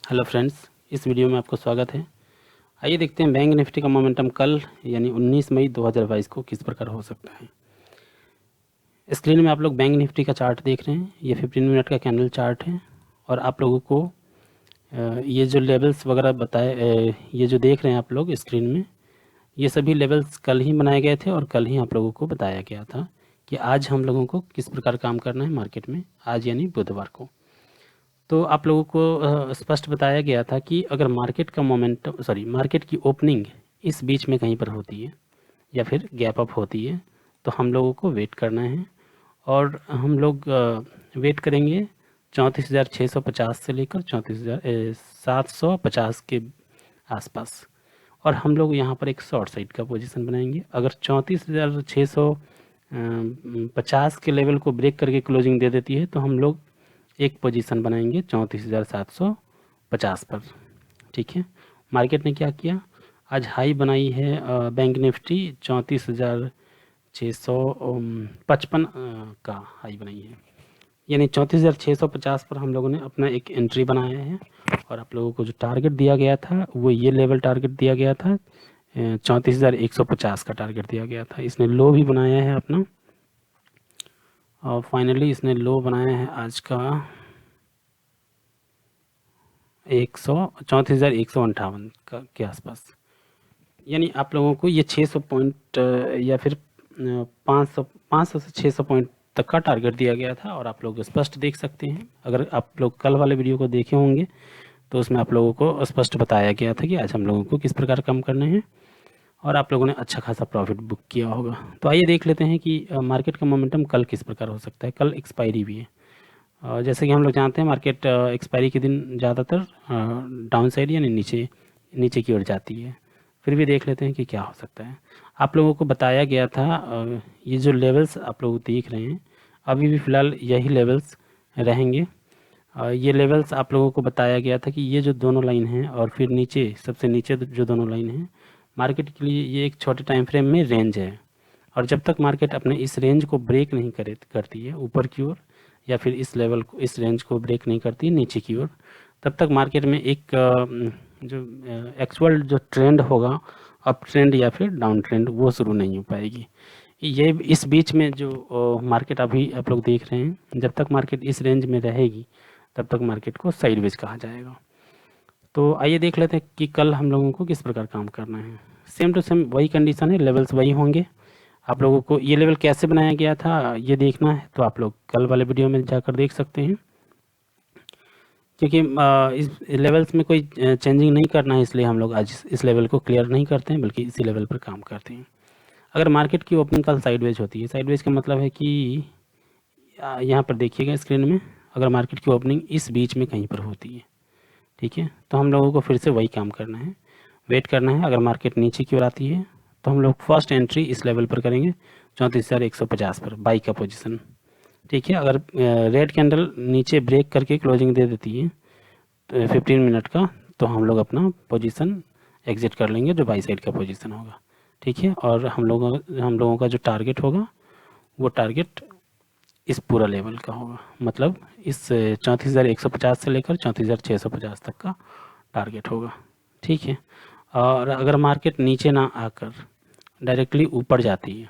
Hello friends, इस video में आपको स्वागत है। आइए देखते हैं बैंक निफ्टी का मोमेंटम कल यानी 19 मई 2022 को किस प्रकार हो सकता है। स्क्रीन में आप लोग बैंक निफ्टी का चार्ट देख रहे हैं। ये 15 मिनट का कैंडल चार्ट है और आप लोगों को ये जो लेवल्स वगैरह बताए, ये जो देख रहे हैं आप लोग स्क्रीन में, ये सभी लेवल्स कल ही बनाए गए थे और कल ही आप लोगों को बताया गया था कि आज हम लोगों को किस प्रकार काम करना है मार्केट में, आज यानी बुधवार को। तो आप लोगों को स्पष्ट बताया गया था कि अगर मार्केट का मार्केट की ओपनिंग इस बीच में कहीं पर होती है या फिर गैप अप होती है तो हम लोगों को वेट करना है और हम लोग वेट करेंगे 34,650 से लेकर 34,750 के आसपास। और हम लोग यहाँ पर एक शॉर्ट साइड का पोजीशन बनाएंगे। अगर 34,650 के लेवल को ब्रेक करके क्लोजिंग दे देती है तो हम लोग एक पोजीशन बनाएंगे 34,750 पर। ठीक है, मार्केट ने क्या किया, आज हाई बनाई है बैंक निफ्टी 34,655 का हाई बनाई है, यानी 34,650 पर हम लोगों ने अपना एक एंट्री बनाया है। और आप लोगों को जो टारगेट दिया गया था वो ये लेवल टारगेट दिया गया था, 34,150 का टारगेट दिया गया था। इसने लो भी बनाया है अपना और फाइनली इसने लो बनाया है आज का 34,158 का के आसपास। यानी आप लोगों को ये 600 पॉइंट या फिर 500 से 600 पॉइंट तक का टारगेट दिया गया था। और आप लोग स्पष्ट देख सकते हैं, अगर आप लोग कल वाले वीडियो को देखे होंगे तो उसमें आप लोगों को स्पष्ट बताया गया था कि आज हम लोगों को किस प्रकार काम करने हैं और आप लोगों ने अच्छा खासा प्रॉफिट बुक किया होगा। तो आइए देख लेते हैं कि मार्केट का मोमेंटम कल किस प्रकार हो सकता है। कल एक्सपायरी भी है। जैसे कि हम लोग जानते हैं मार्केट एक्सपायरी के दिन ज़्यादातर डाउन साइड यानी नीचे नीचे की ओर जाती है। फिर भी देख लेते हैं कि क्या हो सकता है। आप लोगों को बताया गया था, ये जो लेवल्स आप लोग देख रहे हैं अभी भी फ़िलहाल यही लेवल्स रहेंगे। ये लेवल्स आप लोगों को बताया गया था कि ये जो दोनों लाइन हैं और फिर नीचे सबसे नीचे जो दोनों लाइन हैं, मार्केट के लिए ये एक छोटे टाइम फ्रेम में रेंज है। और जब तक मार्केट अपने इस रेंज को ब्रेक नहीं करती है ऊपर की ओर या फिर इस लेवल को इस रेंज को ब्रेक नहीं करती नीचे की ओर, तब तक मार्केट में एक जो एक्चुअल जो ट्रेंड होगा अप ट्रेंड या फिर डाउन ट्रेंड वो शुरू नहीं हो पाएगी। ये इस बीच में जो मार्केट अभी आप लोग देख रहे हैं, जब तक मार्केट इस रेंज में रहेगी तब तक मार्केट को साइडवेज कहा जाएगा। तो आइए देख लेते हैं कि कल हम लोगों को किस प्रकार काम करना है। सेम टू सेम वही कंडीशन है, लेवल्स वही होंगे। आप लोगों को ये लेवल कैसे बनाया गया था ये देखना है तो आप लोग कल वाले वीडियो में जाकर देख सकते हैं, क्योंकि इस लेवल्स में कोई चेंजिंग नहीं करना है, इसलिए हम लोग आज इस लेवल को क्लियर नहीं करते हैं बल्कि इसी लेवल पर काम करते हैं। अगर मार्केट की ओपनिंग कल साइडवेज होती है, साइडवेज का मतलब है कि यहाँ पर देखिएगा स्क्रीन में, अगर मार्केट की ओपनिंग इस बीच में कहीं पर होती है, ठीक है, तो हम लोगों को फिर से वही काम करना है, वेट करना है। अगर मार्केट नीचे की ओर आती है तो हम लोग फर्स्ट एंट्री इस लेवल पर करेंगे 34,150 पर बाई का पोजीशन। ठीक है, अगर रेड कैंडल नीचे ब्रेक करके क्लोजिंग दे देती है तो 15 मिनट का, तो हम लोग अपना पोजीशन एग्जिट कर लेंगे जो बाई साइड का पोजीशन होगा। ठीक है, और हम लोगों का जो टारगेट होगा वो टारगेट इस पूरा लेवल का होगा, मतलब इस 34,150 से लेकर 34,650 तक का टारगेट होगा। ठीक है, और अगर मार्केट नीचे ना आकर डायरेक्टली ऊपर जाती है,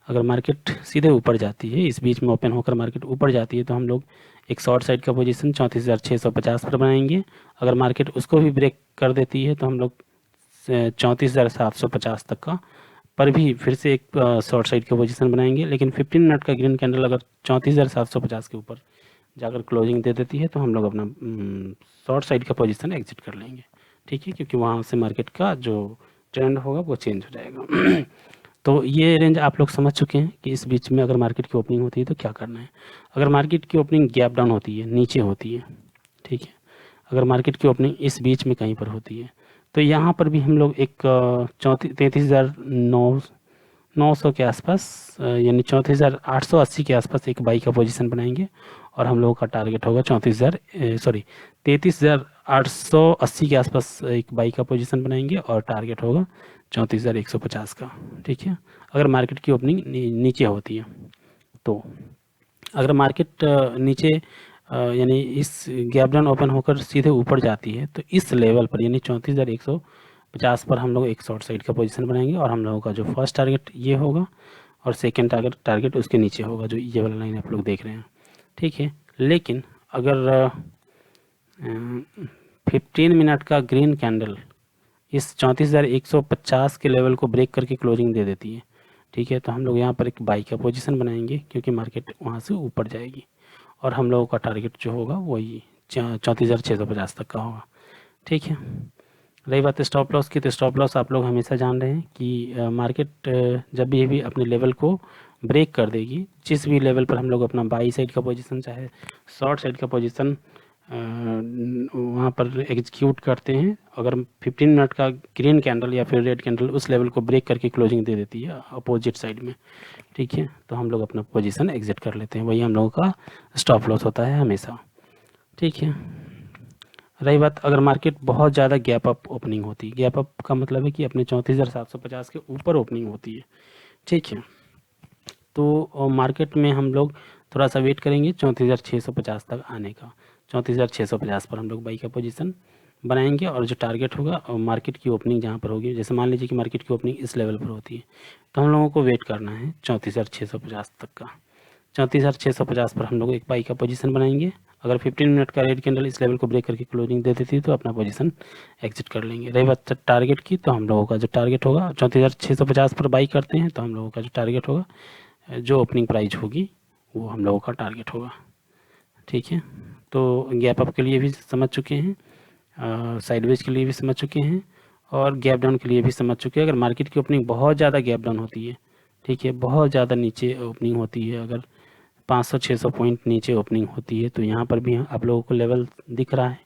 अगर मार्केट सीधे ऊपर जाती है, इस बीच में ओपन होकर मार्केट ऊपर जाती है, तो हम लोग एक शॉर्ट साइड का पोजीशन 34,650 पर बनाएंगे। अगर मार्केट उसको भी ब्रेक कर देती है तो हम लोग 34,750 तक का पर भी फिर से एक शॉर्ट साइड का पोजीशन बनाएंगे। लेकिन 15 मिनट का ग्रीन कैंडल अगर 34,750 के ऊपर जाकर क्लोजिंग दे देती है तो हम लोग अपना शॉर्ट साइड का पोजीशन एग्जिट कर लेंगे। ठीक है, क्योंकि वहाँ से मार्केट का जो ट्रेंड होगा वो चेंज हो जाएगा। तो ये रेंज आप लोग समझ चुके हैं कि इस बीच में अगर मार्केट की ओपनिंग होती है तो क्या करना है। अगर मार्केट की ओपनिंग गैप डाउन होती है, नीचे होती है, ठीक है, अगर मार्केट की ओपनिंग इस बीच में कहीं पर होती है तो यहाँ पर भी हम लोग एक 33,900 के आसपास यानी 34,880 के आसपास एक बाई का पोजीशन बनाएंगे। और हम लोगों का टारगेट होगा 33,880 के आसपास एक बाई का पोजीशन बनाएंगे और टारगेट होगा 34,150 का। ठीक है, अगर मार्केट की ओपनिंग नीचे होती है तो। अगर मार्केट नीचे यानी इस गैप डाउन ओपन होकर सीधे ऊपर जाती है, तो इस लेवल पर यानी 34,150 पर हम लोग एक शॉर्ट साइड का पोजीशन बनाएंगे और हम लोगों का जो फर्स्ट टारगेट ये होगा और सेकंड टारगेट उसके नीचे होगा, जो ये वाला लाइन आप लोग देख रहे हैं। ठीक है, लेकिन अगर 15 मिनट का ग्रीन कैंडल इस 34,150 के लेवल को ब्रेक करके क्लोजिंग दे देती है, ठीक है, तो हम लोग यहाँ पर एक बाई का पोजीशन बनाएंगे क्योंकि मार्केट वहाँ से ऊपर जाएगी और हम लोगों का टारगेट जो होगा वही 34,650 तक का होगा। ठीक है, रही बात स्टॉप लॉस की, तो स्टॉप लॉस आप लोग हमेशा जान रहे हैं कि मार्केट जब भी अपने लेवल को ब्रेक कर देगी, जिस भी लेवल पर हम लोग अपना बाई साइड का पोजीशन चाहे शॉर्ट साइड का पोजीशन वहाँ पर एग्जीक्यूट करते हैं, अगर 15 मिनट का ग्रीन कैंडल या फिर रेड कैंडल उस लेवल को ब्रेक करके क्लोजिंग दे देती है अपोजिट साइड में, ठीक है, तो हम लोग अपना पोजीशन एग्जिट कर लेते हैं, वही हम लोगों का स्टॉप लॉस होता है हमेशा। ठीक है, रही बात अगर मार्केट बहुत ज़्यादा गैप अप ओपनिंग होती है, गैप अप का मतलब है कि अपने 34,750 के ऊपर ओपनिंग होती है, ठीक है, तो मार्केट में हम लोग थोड़ा सा वेट करेंगे 34,650 तक आने का। 34,650 पर हम लोग बाई का पोजीशन बनाएंगे और जो टारगेट होगा और मार्केट की ओपनिंग जहाँ पर होगी, जैसे मान लीजिए कि मार्केट की ओपनिंग इस लेवल पर होती है, तो हम लोगों को वेट करना है 34,650 तक का। 34,650 पर हम लोग एक बाई का पोजीशन बनाएंगे, अगर 15 मिनट का रेड कैंडल इस लेवल को ब्रेक करके क्लोजिंग दे देती है तो अपना पोजीशन एग्जिट कर लेंगे। रही बात टारगेट की, तो हम लोगों का जो टारगेट होगा 34,650 पर बाई करते हैं तो हम लोगों का जो टारगेट होगा, जो ओपनिंग प्राइस होगी वो हम लोगों का टारगेट होगा। ठीक है, तो गैप अप के लिए भी समझ चुके हैं, साइडवेज के लिए भी समझ चुके हैं और गैप डाउन के लिए भी समझ चुके हैं। अगर मार्केट की ओपनिंग बहुत ज़्यादा गैप डाउन होती है, ठीक है, बहुत ज़्यादा नीचे ओपनिंग होती है, अगर 500-600 पॉइंट नीचे ओपनिंग होती है, तो यहाँ पर भी आप लोगों को लेवल दिख रहा है।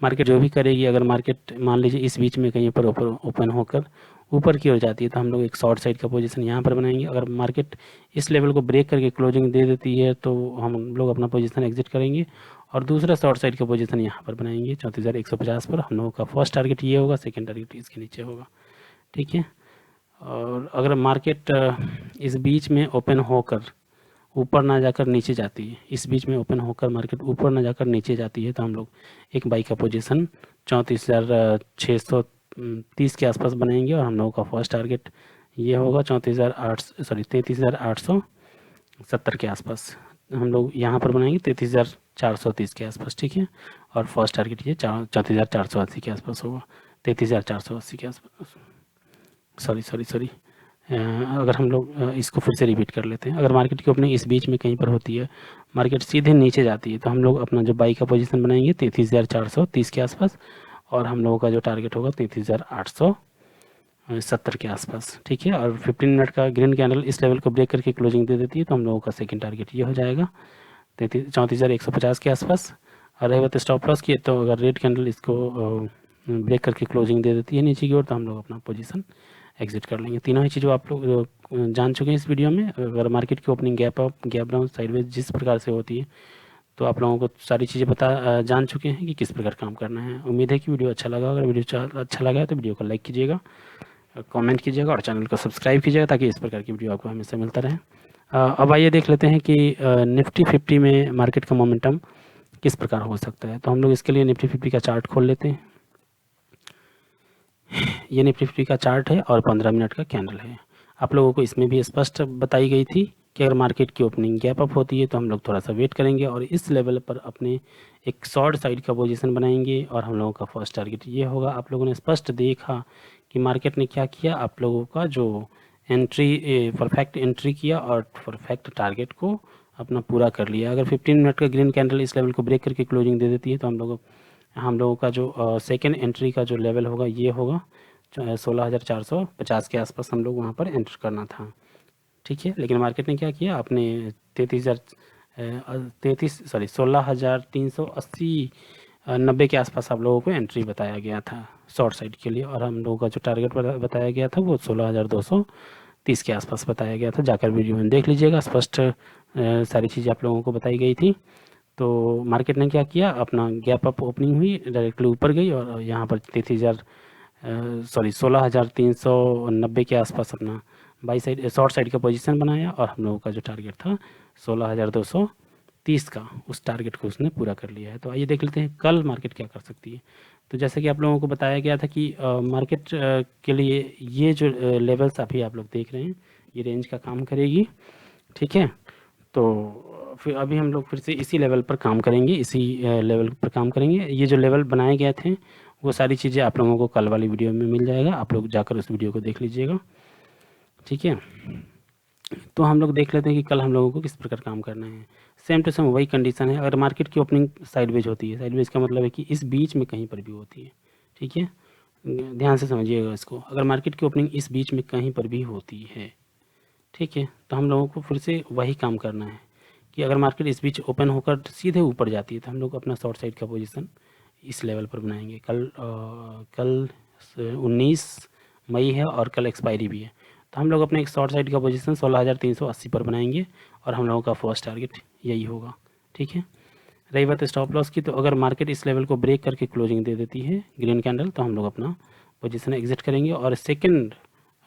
मार्केट जो भी करेगी, अगर मार्केट मान लीजिए इस बीच में कहीं पर ओपन होकर ऊपर की ओर जाती है तो हम लोग एक शॉर्ट साइड का पोजीशन यहाँ पर बनाएंगे। अगर मार्केट इस लेवल को ब्रेक करके क्लोजिंग दे देती है तो हम लोग अपना पोजीशन एग्जिट करेंगे और दूसरा शॉर्ट साइड का पोजीशन यहाँ पर बनाएंगे 34,150 पर। हम लोगों का फर्स्ट टारगेट ये होगा, सेकेंड टारगेट इसके नीचे होगा। ठीक है, और अगर मार्केट इस बीच में ओपन होकर ऊपर ना जाकर नीचे जाती है, इस बीच में ओपन होकर मार्केट ऊपर ना जाकर नीचे जाती है, तो हम लोग एक बाई का पोजीशन 34,630 के आसपास बनाएंगे और हम लोगों का फर्स्ट टारगेट ये होगा 33,870 के आसपास हम लोग यहाँ पर बनाएंगे, 33,430 के आसपास। ठीक है, और फर्स्ट टारगेट ये 34,480 के आसपास होगा, 33,480 के आसपास। सॉरी अगर हम लोग इसको फिर से रिपीट कर लेते हैं, अगर मार्केट की ओपनिंग इस बीच में कहीं पर होती है, मार्केट सीधे नीचे जाती है, तो हम लोग अपना जो बाई का पोजीशन बनाएंगे 33,430 के आसपास और हम लोगों का जो टारगेट होगा 33,870 के आसपास। ठीक है, और 15 मिनट का ग्रीन कैंडल इस लेवल को ब्रेक करके क्लोजिंग दे देती है तो हम लोगों का सेकेंड टारगेट ये हो जाएगा 34,150 के आसपास। और रही बात स्टॉप लॉस की, तो अगर रेड कैंडल इसको ब्रेक करके क्लोजिंग दे देती है नीचे की ओर तो हम लोग अपना पोजीशन एग्जिट कर लेंगे। तीनों ही चीज़ों आप लोग जान चुके हैं इस वीडियो में। अगर मार्केट की opening gap up, gap down, sideways जिस प्रकार से होती है, तो आप लोगों को सारी चीज़ें जान चुके हैं कि किस प्रकार काम करना है। उम्मीद है कि वीडियो अच्छा लगा। अगर वीडियो अच्छा लगा है तो वीडियो को लाइक कीजिएगा, कमेंट कीजिएगा और चैनल को सब्सक्राइब कीजिएगा ताकि इस प्रकार की वीडियो आपको हमेशा मिलता रहे। अब आइए देख लेते हैं कि निफ्टी 50 में मार्केट का मोमेंटम किस प्रकार हो सकता है। तो हम लोग इसके लिए निफ्टी 50 का चार्ट खोल लेते हैं। ये निफ्टी 50 का चार्ट है और 15 मिनट का कैंडल है। आप लोगों को इसमें भी स्पष्ट बताई गई थी कि अगर मार्केट की ओपनिंग गैप अप होती है तो हम लोग थोड़ा सा वेट करेंगे और इस लेवल पर अपने एक शॉर्ट साइड का पोजीशन बनाएंगे और हम लोगों का फर्स्ट टारगेट ये होगा। आप लोगों ने स्पष्ट देखा कि मार्केट ने क्या किया, आप लोगों का जो एंट्री परफेक्ट एंट्री किया और परफेक्ट टारगेट को अपना पूरा कर लिया। अगर 15 मिनट का ग्रीन कैंडल इस लेवल को ब्रेक करके क्लोजिंग दे देती है तो हम लोगों का जो सेकेंड एंट्री का जो लेवल होगा ये होगा 16,450 के आसपास हम लोग वहाँ पर एंटर करना था। ठीक है, लेकिन मार्केट ने क्या किया, अपने 16,380 90 के आसपास आप लोगों को एंट्री बताया गया था शॉर्ट साइड के लिए और हम लोगों का जो टारगेट बताया गया था वो 16,230 के आसपास बताया गया था। जाकर वीडियो में देख लीजिएगा, स्पष्ट सारी चीज़ें आप लोगों को बताई गई थी। तो मार्केट ने क्या किया, अपना गैप अप ओपनिंग हुई, डायरेक्टली ऊपर गई और यहाँ पर 16,390 के आसपास अपना बाई साइड शॉर्ट साइड का पोजीशन बनाया और हम लोगों का जो टारगेट था 16,230 30 का उस टारगेट को उसने पूरा कर लिया है। तो आइए देख लेते हैं कल मार्केट क्या कर सकती है। तो जैसे कि आप लोगों को बताया गया था कि मार्केट के लिए ये जो लेवल्स अभी आप लोग देख रहे हैं ये रेंज का काम करेगी, ठीक है। तो फिर अभी हम लोग फिर से इसी लेवल पर काम करेंगे, इसी लेवल पर काम करेंगे। ये जो लेवल बनाए गए थे वो सारी चीज़ें आप लोगों को कल वाली वीडियो में मिल जाएगा, आप लोग जाकर उस वीडियो को देख लीजिएगा, ठीक है। तो हम लोग देख लेते हैं कि कल हम लोगों को किस प्रकार काम करना है। सेम टू सेम वही कंडीशन है। अगर मार्केट की ओपनिंग साइडवेज होती है, साइडवेज का मतलब है कि इस बीच में कहीं पर भी होती है, ठीक है, ध्यान से समझिएगा इसको। अगर मार्केट की ओपनिंग इस बीच में कहीं पर भी होती है, ठीक है, तो हम लोगों को फिर से वही काम करना है कि अगर मार्केट इस बीच ओपन होकर सीधे ऊपर जाती है तो हम लोग अपना शॉर्ट साइड का पोजीशन इस लेवल पर बनाएंगे। कल 19 मई है और कल एक्सपायरी भी है, तो हम लोग अपने एक शॉर्ट साइड का पोजीशन 16,380 पर बनाएंगे और हम लोगों का फर्स्ट टारगेट यही होगा, ठीक है। रही बात स्टॉप लॉस की, तो अगर मार्केट इस लेवल को ब्रेक करके क्लोजिंग दे देती है ग्रीन कैंडल, तो हम लोग अपना पोजीशन एग्जिट करेंगे और सेकंड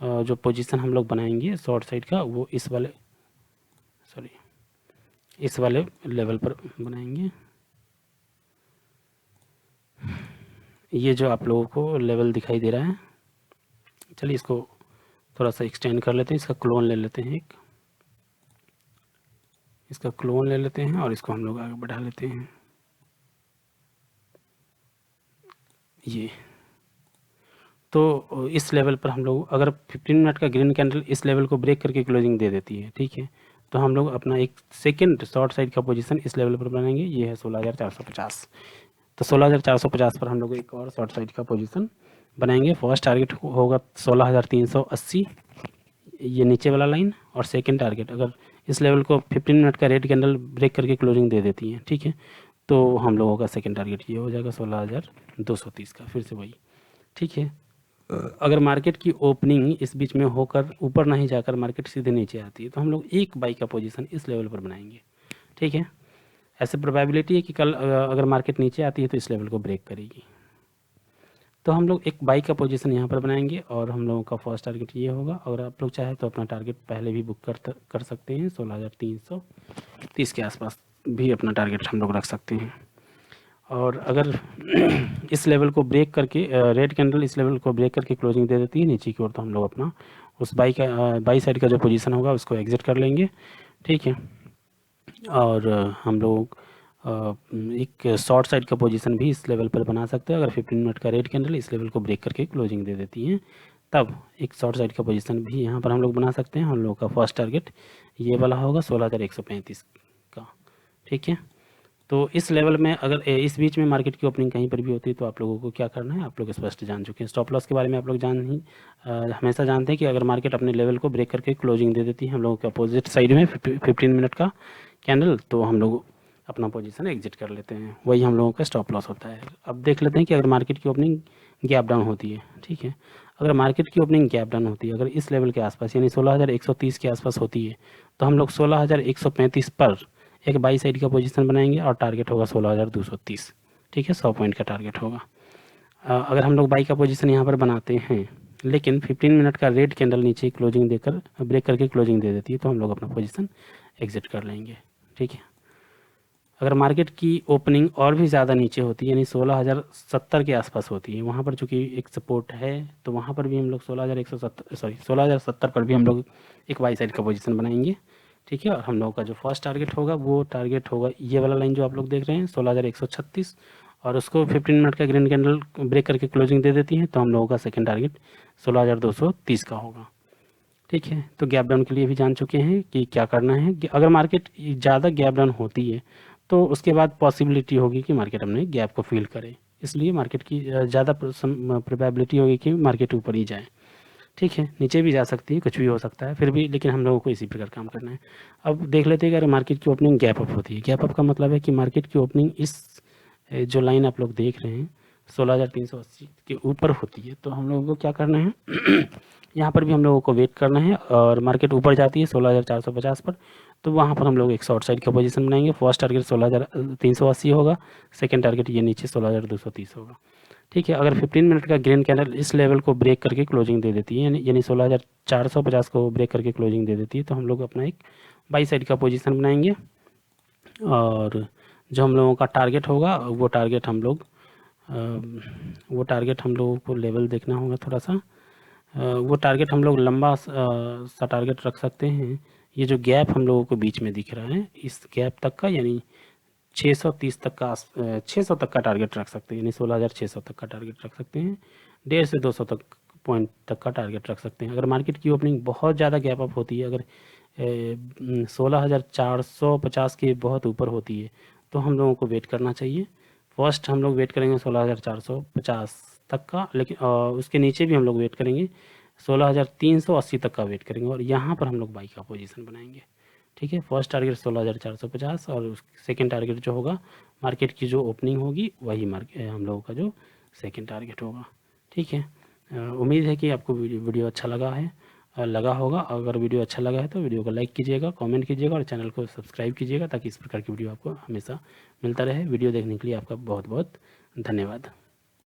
जो पोजीशन हम लोग बनाएंगे शॉर्ट साइड का वो इस वाले लेवल पर बनाएंगे। ये जो आप लोगों को लेवल दिखाई दे रहा है, चलिए इसको थोड़ा सा एक्सटेंड कर लेते हैं, इसका क्लोन ले लेते हैं, इसका क्लोन ले लेते हैं और इसको हम लोग आगे बढ़ा लेते हैं। ये तो इस लेवल पर हम लोग अगर 15 मिनट का ग्रीन कैंडल इस लेवल को ब्रेक करके क्लोजिंग दे देती है, ठीक है, तो हम लोग अपना एक सेकंड शॉर्ट साइड का पोजीशन इस लेवल पर बनाएंगे। ये है 16,450। तो 16,450 पर हम लोग एक और शॉर्ट साइड का पोजीशन बनाएंगे। फर्स्ट टारगेट होगा 16,380, ये नीचे वाला लाइन, और सेकंड टारगेट अगर इस लेवल को 15 मिनट का रेड कैंडल ब्रेक करके क्लोजिंग दे देती है, ठीक है, तो हम लोगों का सेकंड टारगेट ये हो जाएगा 16,230 का, फिर से वही, ठीक है। अगर मार्केट की ओपनिंग इस बीच में होकर ऊपर नहीं जाकर मार्केट सीधे नीचे आती है तो हम लोग एक बाई का पोजीशन इस लेवल पर बनाएंगे, ठीक है। ऐसे प्रोबेबिलिटी है कि कल अगर मार्केट नीचे आती है तो इस लेवल को ब्रेक करेगी, तो हम लोग एक बाई का पोजीशन यहाँ पर बनाएंगे और हम लोगों का फर्स्ट टारगेट ये होगा। अगर आप लोग चाहे तो अपना टारगेट पहले भी बुक कर सकते हैं, 16,330 के आसपास भी अपना टारगेट हम लोग रख सकते हैं। और अगर इस लेवल को ब्रेक करके रेड कैंडल इस लेवल को ब्रेक करके क्लोजिंग दे देती है नीचे की ओर, तो हम लोग अपना उस बाई साइड का जो पोजीशन होगा उसको एग्जिट कर लेंगे, ठीक है। और हम लोग एक शॉर्ट साइड का पोजीशन भी इस लेवल पर बना सकते हैं। अगर 15 मिनट का रेड कैंडल इस लेवल को ब्रेक करके क्लोजिंग दे देती हैं तब एक शॉर्ट साइड का पोजीशन भी यहाँ पर हम लोग बना सकते हैं। हम लोग का फर्स्ट टारगेट ये वाला होगा 16,135 का, ठीक है। तो इस लेवल में अगर इस बीच में मार्केट की ओपनिंग कहीं पर भी होती है तो आप लोगों को क्या करना है, आप लोग स्पष्ट जान चुके हैं। स्टॉप लॉस के बारे में आप लोग हमेशा जानते हैं कि अगर मार्केट अपने लेवल को ब्रेक करके क्लोजिंग दे देती है हम लोगों के अपोजिट साइड में 15 मिनट का कैंडल, तो हम लोग अपना पोजीशन एग्जिट कर लेते हैं। वही हम लोगों का स्टॉप लॉस होता है। अब देख लेते हैं कि अगर मार्केट की ओपनिंग गैप डाउन होती है, ठीक है, अगर मार्केट की ओपनिंग गैप डाउन होती है, अगर इस लेवल के आसपास यानी 16,130 के आसपास होती है, तो हम लोग 16,135 पर एक बाई साइड का पोजीशन बनाएंगे और टारगेट होगा 16,230, ठीक है, 100 पॉइंट का टारगेट होगा। अगर हम लोग बाई का पोजीशन यहाँ पर बनाते हैं लेकिन 15 मिनट का रेड कैंडल नीचे क्लोजिंग देकर ब्रेक करके क्लोजिंग दे देती है तो हम लोग अपना पोजीशन एग्जिट कर लेंगे, ठीक है। अगर मार्केट की ओपनिंग और भी ज़्यादा नीचे होती है यानी 16,070 के आसपास होती है, वहाँ पर चूँकि एक सपोर्ट है तो वहाँ पर भी हम लोग 16,070 पर भी हम लोग एक बाई साइड का पोजीशन बनाएंगे, ठीक है। और हम लोगों का जो फर्स्ट टारगेट होगा वो टारगेट होगा ये वाला लाइन जो आप लोग देख रहे हैं 16,136, और उसको 15 मिनट का ग्रीन कैंडल ब्रेक करके क्लोजिंग दे देती है तो हम लोगों का सेकेंड टारगेट 16,230 का होगा, ठीक है। तो गैप डाउन के लिए भी जान चुके हैं कि क्या करना है। कि अगर मार्केट ज़्यादा गैप डाउन होती है तो उसके बाद पॉसिबिलिटी होगी कि मार्केट अपने गैप को फिल करे, इसलिए मार्केट की ज़्यादा प्रोबेबिलिटी होगी कि मार्केट ऊपर ही जाए, ठीक है। नीचे भी जा सकती है, कुछ भी हो सकता है, फिर भी लेकिन हम लोगों को इसी प्रकार काम करना है। अब देख लेते हैं कि अगर मार्केट की ओपनिंग गैप अप होती है, गैप अप का मतलब है कि मार्केट की ओपनिंग इस जो लाइन आप लोग देख रहे हैं 16,380 के ऊपर होती है, तो हम लोगों को क्या करना है यहाँ पर भी हम लोगों को वेट करना है। और मार्केट ऊपर जाती है 16,450 पर, तो वहाँ पर हम लोग एक शॉर्ट साइड का पोजीशन बनाएंगे। फर्स्ट टारगेट 16,380 होगा, सेकंड टारगेट ये नीचे 16,230 होगा, ठीक है। अगर 15 मिनट का ग्रीन कैंडल इस लेवल को ब्रेक करके क्लोजिंग दे देती है यानी 16,450 को ब्रेक करके क्लोजिंग दे देती है तो हम लोग अपना एक बाई साइड का पोजीशन बनाएंगे और जो हम लोगों का टारगेट होगा वो टारगेट हम लोगों को लेवल देखना होगा थोड़ा सा। वो टारगेट हम लोग लंबा सा टारगेट रख सकते हैं। ये जो गैप हम लोगों को बीच में दिख रहा है, इस गैप तक का, यानी 630 तक का 600 तक का टारगेट रख सकते हैं, यानी 16,600 तक का टारगेट रख सकते हैं। 150 से 200 तक पॉइंट तक का टारगेट रख सकते हैं। अगर मार्केट की ओपनिंग बहुत ज़्यादा गैप अप होती है, अगर 16,450 के बहुत ऊपर होती है, तो हम लोगों को वेट करना चाहिए। फर्स्ट हम लोग वेट करेंगे 16,450 तक का, लेकिन उसके नीचे भी हम लोग वेट करेंगे, 16,380 तक का वेट करेंगे, और यहाँ पर हम लोग बाई का पोजीशन बनाएंगे। ठीक है, फर्स्ट टारगेट 16,450 और सेकंड टारगेट जो होगा मार्केट की जो ओपनिंग होगी वही हम लोगों का जो सेकंड टारगेट होगा। ठीक है, उम्मीद है कि आपको वीडियो अच्छा लगा होगा। अगर वीडियो अच्छा लगा है तो वीडियो को लाइक कीजिएगा, कमेंट कीजिएगा और चैनल को सब्सक्राइब कीजिएगा, ताकि इस प्रकार की वीडियो आपको हमेशा मिलता रहे। वीडियो देखने के लिए आपका बहुत बहुत धन्यवाद।